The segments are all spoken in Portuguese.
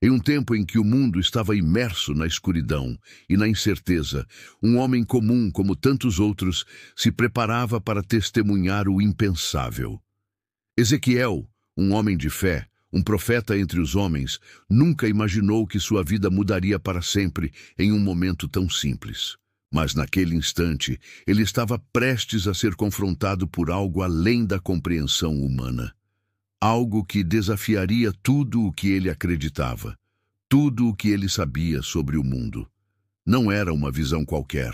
Em um tempo em que o mundo estava imerso na escuridão e na incerteza, um homem comum, como tantos outros, se preparava para testemunhar o impensável. Ezequiel, um homem de fé, um profeta entre os homens, nunca imaginou que sua vida mudaria para sempre em um momento tão simples. Mas naquele instante, ele estava prestes a ser confrontado por algo além da compreensão humana. Algo que desafiaria tudo o que ele acreditava, tudo o que ele sabia sobre o mundo. Não era uma visão qualquer,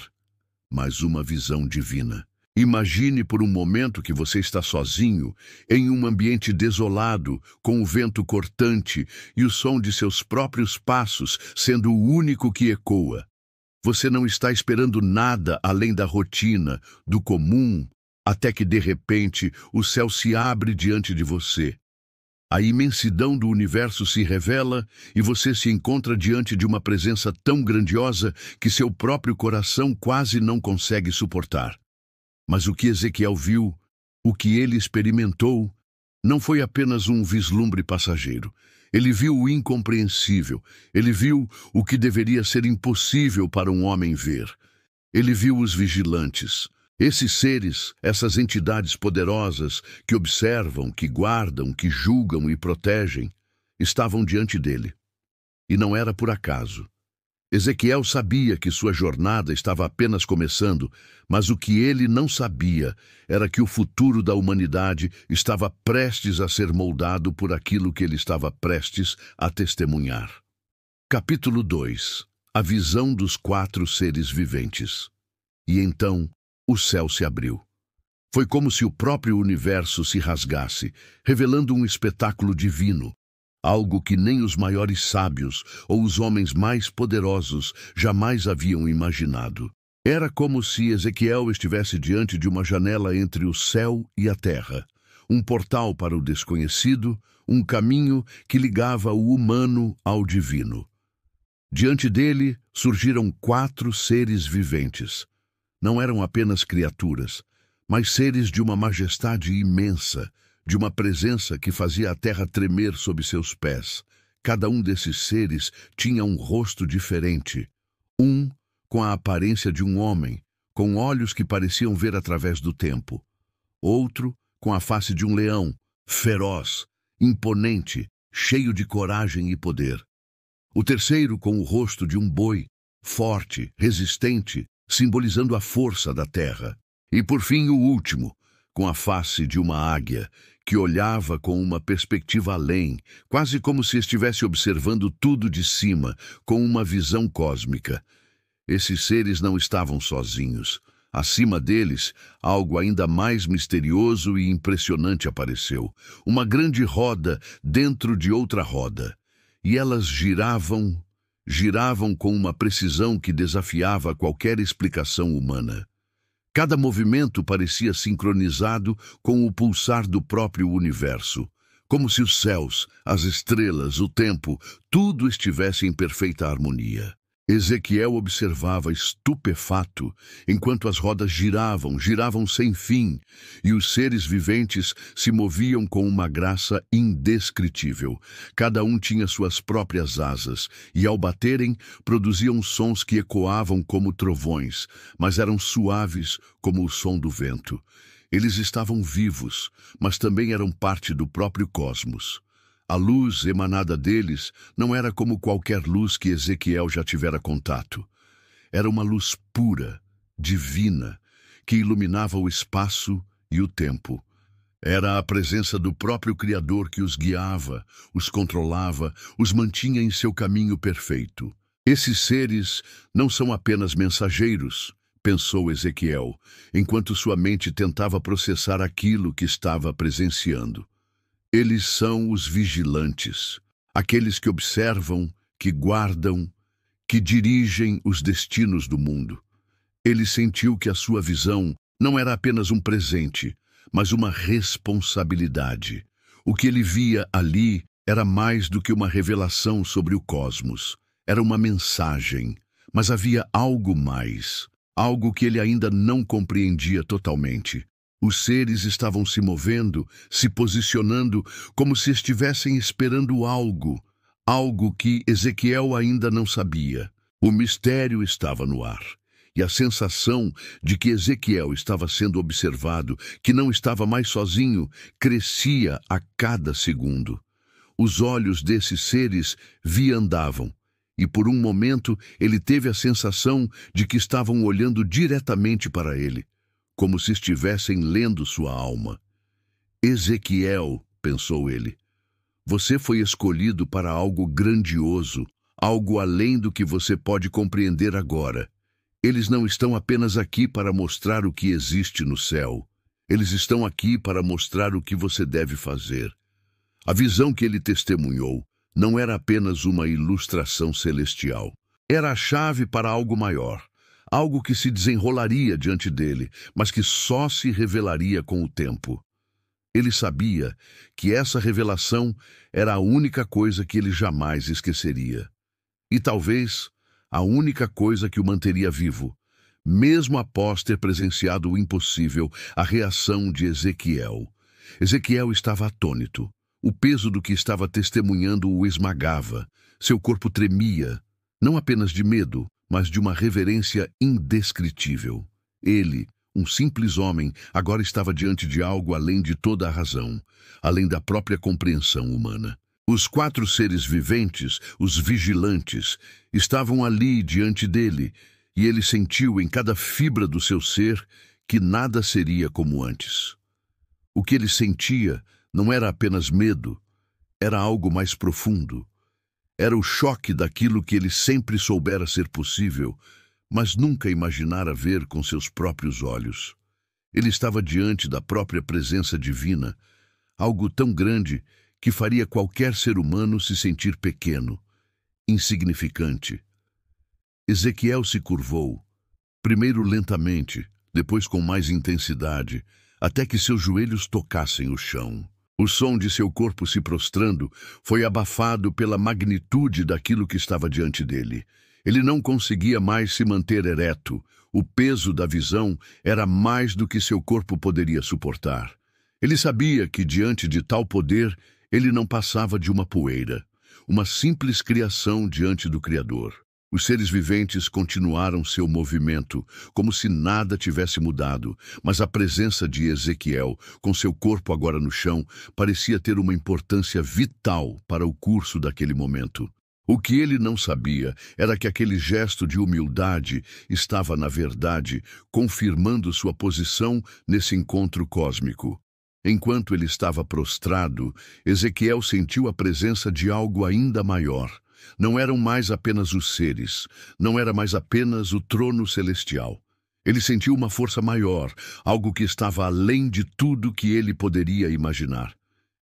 mas uma visão divina. Imagine por um momento que você está sozinho, em um ambiente desolado, com o vento cortante e o som de seus próprios passos sendo o único que ecoa. Você não está esperando nada além da rotina, do comum, até que, de repente, o céu se abre diante de você. A imensidão do universo se revela e você se encontra diante de uma presença tão grandiosa que seu próprio coração quase não consegue suportar. Mas o que Ezequiel viu, o que ele experimentou, não foi apenas um vislumbre passageiro. Ele viu o incompreensível. Ele viu o que deveria ser impossível para um homem ver. Ele viu os vigilantes. Esses seres, essas entidades poderosas que observam, que guardam, que julgam e protegem, estavam diante dele. E não era por acaso. Ezequiel sabia que sua jornada estava apenas começando, mas o que ele não sabia era que o futuro da humanidade estava prestes a ser moldado por aquilo que ele estava prestes a testemunhar. Capítulo 2. A visão dos 4 seres viventes. E então, o céu se abriu. Foi como se o próprio universo se rasgasse, revelando um espetáculo divino. Algo que nem os maiores sábios ou os homens mais poderosos jamais haviam imaginado. Era como se Ezequiel estivesse diante de uma janela entre o céu e a terra, um portal para o desconhecido, um caminho que ligava o humano ao divino. Diante dele surgiram 4 seres viventes. Não eram apenas criaturas, mas seres de uma majestade imensa, de uma presença que fazia a terra tremer sob seus pés. Cada um desses seres tinha um rosto diferente. Um com a aparência de um homem, com olhos que pareciam ver através do tempo. Outro com a face de um leão, feroz, imponente, cheio de coragem e poder. O terceiro com o rosto de um boi, forte, resistente, simbolizando a força da terra. E por fim o último, com a face de uma águia, que olhava com uma perspectiva além, quase como se estivesse observando tudo de cima, com uma visão cósmica. Esses seres não estavam sozinhos. Acima deles, algo ainda mais misterioso e impressionante apareceu. Uma grande roda dentro de outra roda. E elas giravam com uma precisão que desafiava qualquer explicação humana. Cada movimento parecia sincronizado com o pulsar do próprio universo, como se os céus, as estrelas, o tempo, tudo estivesse em perfeita harmonia. Ezequiel observava estupefato, enquanto as rodas giravam sem fim, e os seres viventes se moviam com uma graça indescritível. Cada um tinha suas próprias asas, e ao baterem, produziam sons que ecoavam como trovões, mas eram suaves como o som do vento. Eles estavam vivos, mas também eram parte do próprio cosmos. A luz emanada deles não era como qualquer luz que Ezequiel já tivera contato. Era uma luz pura, divina, que iluminava o espaço e o tempo. Era a presença do próprio Criador que os guiava, os controlava, os mantinha em seu caminho perfeito. Esses seres não são apenas mensageiros, pensou Ezequiel, enquanto sua mente tentava processar aquilo que estava presenciando. Eles são os vigilantes, aqueles que observam, que guardam, que dirigem os destinos do mundo. Ele sentiu que a sua visão não era apenas um presente, mas uma responsabilidade. O que ele via ali era mais do que uma revelação sobre o cosmos. Era uma mensagem, mas havia algo mais, algo que ele ainda não compreendia totalmente. Os seres estavam se movendo, se posicionando, como se estivessem esperando algo, Algo que Ezequiel ainda não sabia. O mistério estava no ar. E a sensação de que Ezequiel estava sendo observado, que não estava mais sozinho, crescia a cada segundo. Os olhos desses seres viandavam, e por um momento ele teve a sensação de que estavam olhando diretamente para ele, como se estivessem lendo sua alma. Ezequiel, pensou ele, você foi escolhido para algo grandioso, algo além do que você pode compreender agora. Eles não estão apenas aqui para mostrar o que existe no céu. Eles estão aqui para mostrar o que você deve fazer. A visão que ele testemunhou não era apenas uma ilustração celestial. Era a chave para algo maior, algo que se desenrolaria diante dele, mas que só se revelaria com o tempo. Ele sabia que essa revelação era a única coisa que ele jamais esqueceria. E talvez a única coisa que o manteria vivo, mesmo após ter presenciado o impossível, a reação de Ezequiel. Ezequiel estava atônito. O peso do que estava testemunhando o esmagava. Seu corpo tremia, não apenas de medo, mas de uma reverência indescritível. Ele, um simples homem, agora estava diante de algo além de toda a razão, além da própria compreensão humana. Os 4 seres viventes, os vigilantes, estavam ali diante dele, e ele sentiu em cada fibra do seu ser que nada seria como antes. O que ele sentia não era apenas medo, era algo mais profundo. Era o choque daquilo que ele sempre soubera ser possível, mas nunca imaginara ver com seus próprios olhos. Ele estava diante da própria presença divina, algo tão grande que faria qualquer ser humano se sentir pequeno, insignificante. Ezequiel se curvou, primeiro lentamente, depois com mais intensidade, até que seus joelhos tocassem o chão. O som de seu corpo se prostrando foi abafado pela magnitude daquilo que estava diante dele. Ele não conseguia mais se manter ereto. O peso da visão era mais do que seu corpo poderia suportar. Ele sabia que, diante de tal poder, ele não passava de uma poeira, uma simples criação diante do Criador. Os seres viventes continuaram seu movimento, como se nada tivesse mudado, mas a presença de Ezequiel, com seu corpo agora no chão, parecia ter uma importância vital para o curso daquele momento. O que ele não sabia era que aquele gesto de humildade estava, na verdade, confirmando sua posição nesse encontro cósmico. Enquanto ele estava prostrado, Ezequiel sentiu a presença de algo ainda maior. Não eram mais apenas os seres, não era mais apenas o trono celestial. Ele sentiu uma força maior, algo que estava além de tudo que ele poderia imaginar.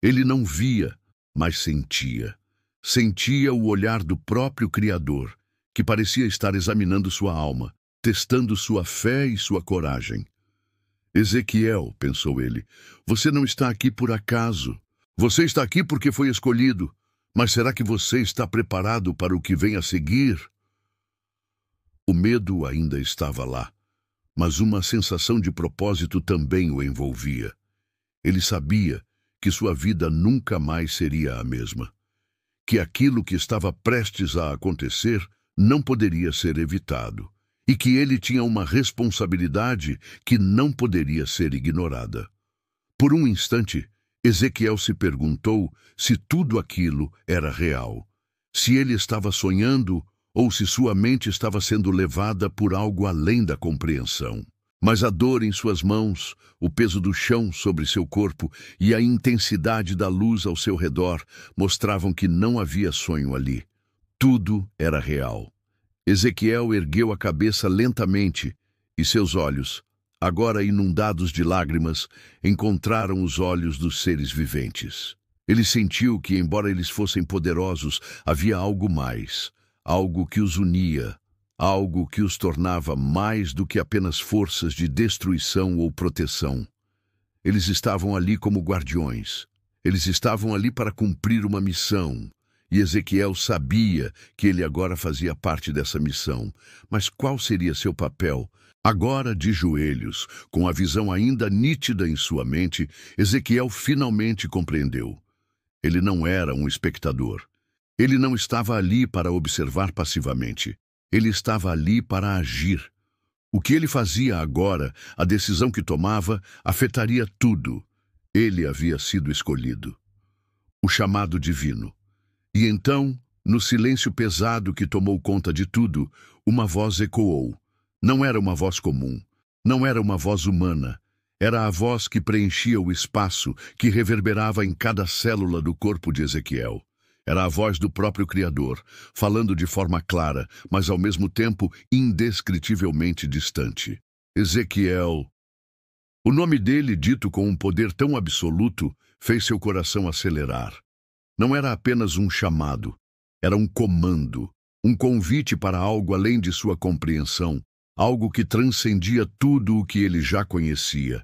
Ele não via, mas sentia. Sentia o olhar do próprio Criador, que parecia estar examinando sua alma, testando sua fé e sua coragem. Ezequiel, pensou ele, você não está aqui por acaso. Você está aqui porque foi escolhido. Mas será que você está preparado para o que vem a seguir? O medo ainda estava lá, mas uma sensação de propósito também o envolvia. Ele sabia que sua vida nunca mais seria a mesma, que aquilo que estava prestes a acontecer não poderia ser evitado, e que ele tinha uma responsabilidade que não poderia ser ignorada. Por um instante, Ezequiel se perguntou se tudo aquilo era real, se ele estava sonhando ou se sua mente estava sendo levada por algo além da compreensão. Mas a dor em suas mãos, o peso do chão sobre seu corpo e a intensidade da luz ao seu redor mostravam que não havia sonho ali. Tudo era real. Ezequiel ergueu a cabeça lentamente e seus olhos, agora inundados de lágrimas, encontraram os olhos dos seres viventes. Ele sentiu que, embora eles fossem poderosos, havia algo mais, algo que os unia, algo que os tornava mais do que apenas forças de destruição ou proteção. Eles estavam ali como guardiões. Eles estavam ali para cumprir uma missão. E Ezequiel sabia que ele agora fazia parte dessa missão. Mas qual seria seu papel? Agora, de joelhos, com a visão ainda nítida em sua mente, Ezequiel finalmente compreendeu. Ele não era um espectador. Ele não estava ali para observar passivamente. Ele estava ali para agir. O que ele fazia agora, a decisão que tomava, afetaria tudo. Ele havia sido escolhido. O chamado divino. E então, no silêncio pesado que tomou conta de tudo, uma voz ecoou. Não era uma voz comum. Não era uma voz humana. Era a voz que preenchia o espaço, que reverberava em cada célula do corpo de Ezequiel. Era a voz do próprio Criador, falando de forma clara, mas ao mesmo tempo indescritivelmente distante. Ezequiel. O nome dele, dito com um poder tão absoluto, fez seu coração acelerar. Não era apenas um chamado, era um comando, um convite para algo além de sua compreensão, algo que transcendia tudo o que ele já conhecia.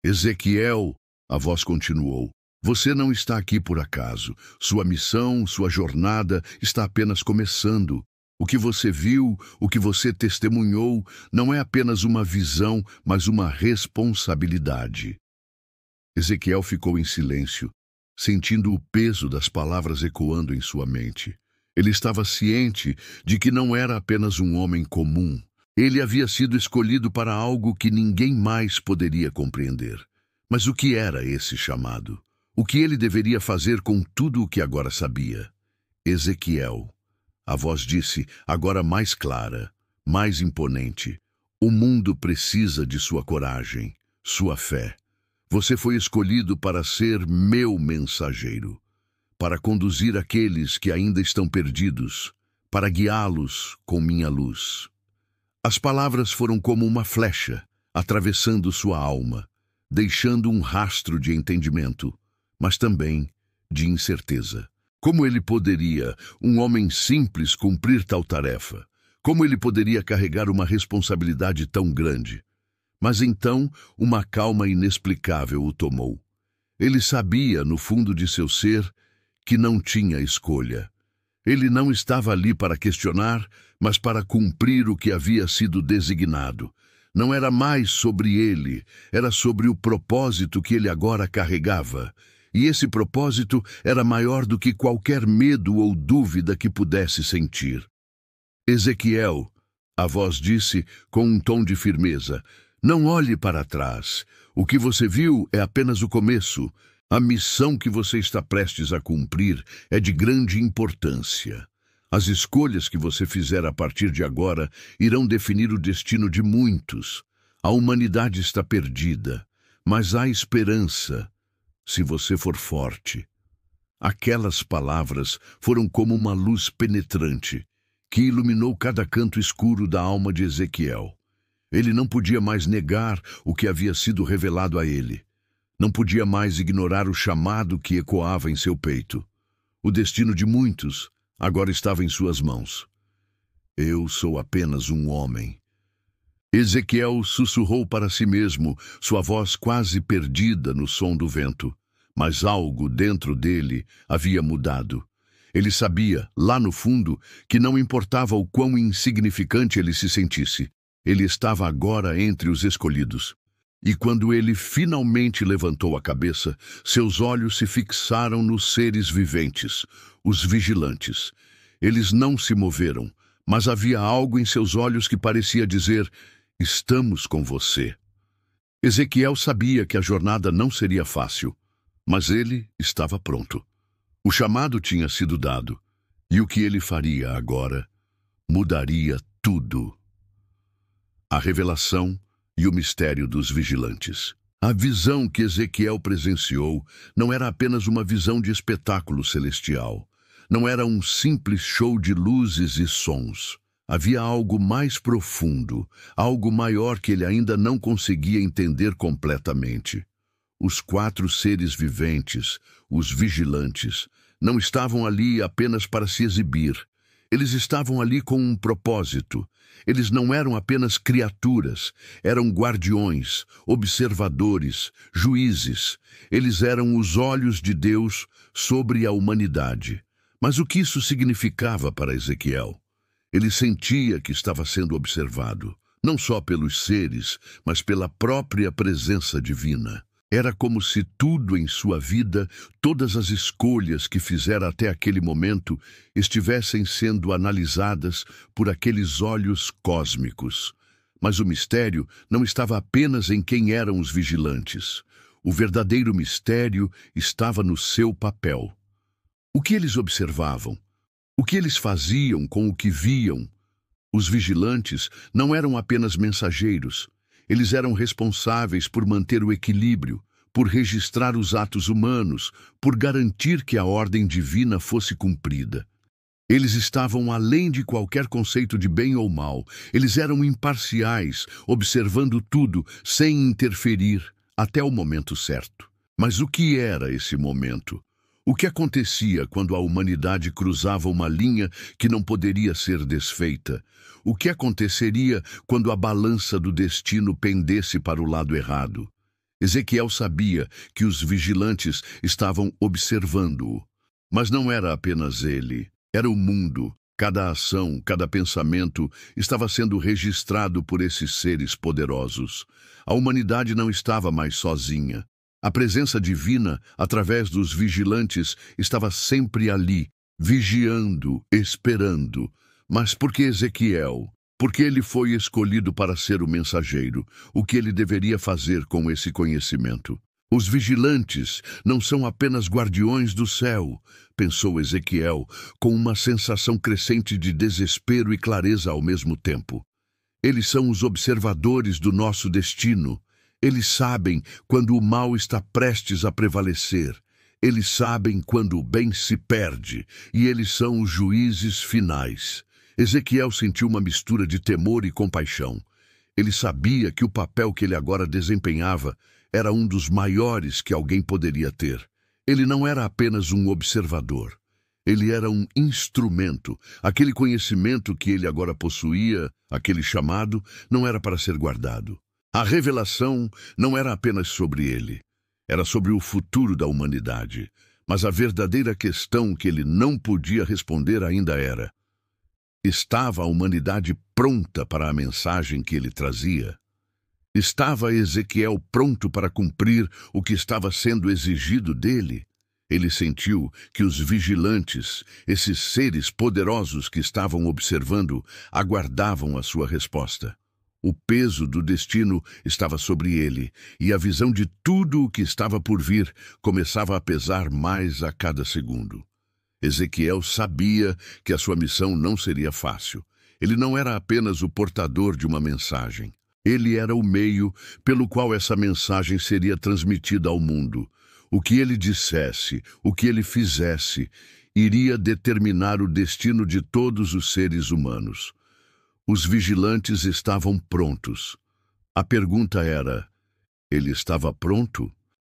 Ezequiel, a voz continuou, você não está aqui por acaso. Sua missão, sua jornada está apenas começando. O que você viu, o que você testemunhou, não é apenas uma visão, mas uma responsabilidade. Ezequiel ficou em silêncio, sentindo o peso das palavras ecoando em sua mente. Ele estava ciente de que não era apenas um homem comum. Ele havia sido escolhido para algo que ninguém mais poderia compreender. Mas o que era esse chamado? O que ele deveria fazer com tudo o que agora sabia? Ezequiel. A voz disse, agora mais clara, mais imponente. O mundo precisa de sua coragem, sua fé. Você foi escolhido para ser meu mensageiro, para conduzir aqueles que ainda estão perdidos, para guiá-los com minha luz. As palavras foram como uma flecha, atravessando sua alma, deixando um rastro de entendimento, mas também de incerteza. Como ele poderia, um homem simples, cumprir tal tarefa? Como ele poderia carregar uma responsabilidade tão grande? Mas então, uma calma inexplicável o tomou. Ele sabia, no fundo de seu ser, que não tinha escolha. Ele não estava ali para questionar, mas para cumprir o que havia sido designado. Não era mais sobre ele, era sobre o propósito que ele agora carregava. E esse propósito era maior do que qualquer medo ou dúvida que pudesse sentir. Ezequiel, a voz disse com um tom de firmeza, não olhe para trás. O que você viu é apenas o começo. A missão que você está prestes a cumprir é de grande importância. As escolhas que você fizer a partir de agora irão definir o destino de muitos. A humanidade está perdida, mas há esperança, se você for forte. Aquelas palavras foram como uma luz penetrante, que iluminou cada canto escuro da alma de Ezequiel. Ele não podia mais negar o que havia sido revelado a ele. Não podia mais ignorar o chamado que ecoava em seu peito. O destino de muitos agora estava em suas mãos. Eu sou apenas um homem. Ezequiel sussurrou para si mesmo, sua voz quase perdida no som do vento. Mas algo dentro dele havia mudado. Ele sabia, lá no fundo, que não importava o quão insignificante ele se sentisse. Ele estava agora entre os escolhidos. E quando ele finalmente levantou a cabeça, seus olhos se fixaram nos seres viventes, os vigilantes. Eles não se moveram, mas havia algo em seus olhos que parecia dizer, estamos com você. Ezequiel sabia que a jornada não seria fácil, mas ele estava pronto. O chamado tinha sido dado, e o que ele faria agora mudaria tudo. A revelação e o mistério dos vigilantes. A visão que Ezequiel presenciou não era apenas uma visão de espetáculo celestial. Não era um simples show de luzes e sons. Havia algo mais profundo, algo maior que ele ainda não conseguia entender completamente. Os 4 seres viventes, os vigilantes, não estavam ali apenas para se exibir. Eles estavam ali com um propósito. Eles não eram apenas criaturas, eram guardiões, observadores, juízes. Eles eram os olhos de Deus sobre a humanidade. Mas o que isso significava para Ezequiel? Ele sentia que estava sendo observado, não só pelos seres, mas pela própria presença divina. Era como se tudo em sua vida, todas as escolhas que fizera até aquele momento, estivessem sendo analisadas por aqueles olhos cósmicos. Mas o mistério não estava apenas em quem eram os vigilantes. O verdadeiro mistério estava no seu papel. O que eles observavam? O que eles faziam com o que viam? Os vigilantes não eram apenas mensageiros. Eles eram responsáveis por manter o equilíbrio, por registrar os atos humanos, por garantir que a ordem divina fosse cumprida. Eles estavam além de qualquer conceito de bem ou mal. Eles eram imparciais, observando tudo, sem interferir, até o momento certo. Mas o que era esse momento? O que acontecia quando a humanidade cruzava uma linha que não poderia ser desfeita? O que aconteceria quando a balança do destino pendesse para o lado errado? Ezequiel sabia que os vigilantes estavam observando-o. Mas não era apenas ele. Era o mundo. Cada ação, cada pensamento estava sendo registrado por esses seres poderosos. A humanidade não estava mais sozinha. A presença divina, através dos vigilantes, estava sempre ali, vigiando, esperando. Mas por que Ezequiel? Porque ele foi escolhido para ser o mensageiro. O que ele deveria fazer com esse conhecimento? Os vigilantes não são apenas guardiões do céu, pensou Ezequiel, com uma sensação crescente de desespero e clareza ao mesmo tempo. Eles são os observadores do nosso destino. Eles sabem quando o mal está prestes a prevalecer. Eles sabem quando o bem se perde, e eles são os juízes finais. Ezequiel sentiu uma mistura de temor e compaixão. Ele sabia que o papel que ele agora desempenhava era um dos maiores que alguém poderia ter. Ele não era apenas um observador. Ele era um instrumento. Aquele conhecimento que ele agora possuía, aquele chamado, não era para ser guardado. A revelação não era apenas sobre ele. Era sobre o futuro da humanidade. Mas a verdadeira questão que ele não podia responder ainda era: estava a humanidade pronta para a mensagem que ele trazia? Estava Ezequiel pronto para cumprir o que estava sendo exigido dele? Ele sentiu que os vigilantes, esses seres poderosos que estavam observando, aguardavam a sua resposta. O peso do destino estava sobre ele, e a visão de tudo o que estava por vir começava a pesar mais a cada segundo. Ezequiel sabia que a sua missão não seria fácil. Ele não era apenas o portador de uma mensagem. Ele era o meio pelo qual essa mensagem seria transmitida ao mundo. O que ele dissesse, o que ele fizesse, iria determinar o destino de todos os seres humanos. Os vigilantes estavam prontos. A pergunta era: ele estava pronto?